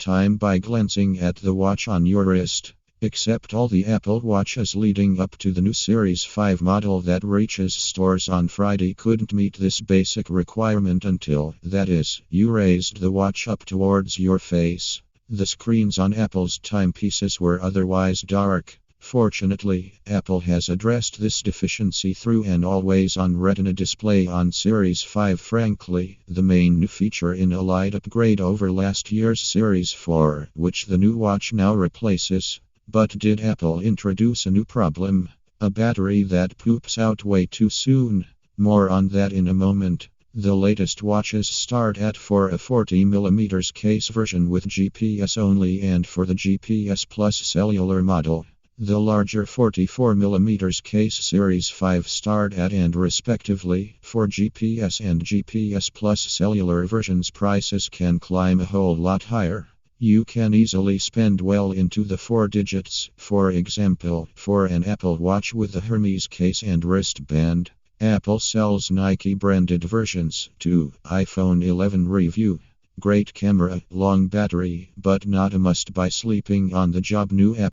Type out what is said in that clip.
time by glancing at the watch on your wrist. Except all the Apple Watches leading up to the new Series 5 model that reaches stores on Friday couldn't meet this basic requirement until, that is, you raised the watch up towards your face. The screens on Apple's timepieces were otherwise dark. Fortunately, Apple has addressed this deficiency through an always-on Retina display on Series 5. Frankly, the main new feature in a light upgrade over last year's Series 4, which the new watch now replaces. But did Apple introduce a new problem? A battery that poops out way too soon? More on that in a moment. The latest watches start at for a 40mm case version with GPS only and for the GPS Plus cellular model. The larger 44mm case Series 5 start at and respectively, for GPS and GPS Plus cellular versions prices can climb a whole lot higher. You can easily spend well into the 4 digits, for example, for an Apple Watch with a Hermes case and wristband. Apple sells Nike branded versions, too. iPhone 11 review. Great camera, long battery, but not a must buy sleeping on the job. New Apple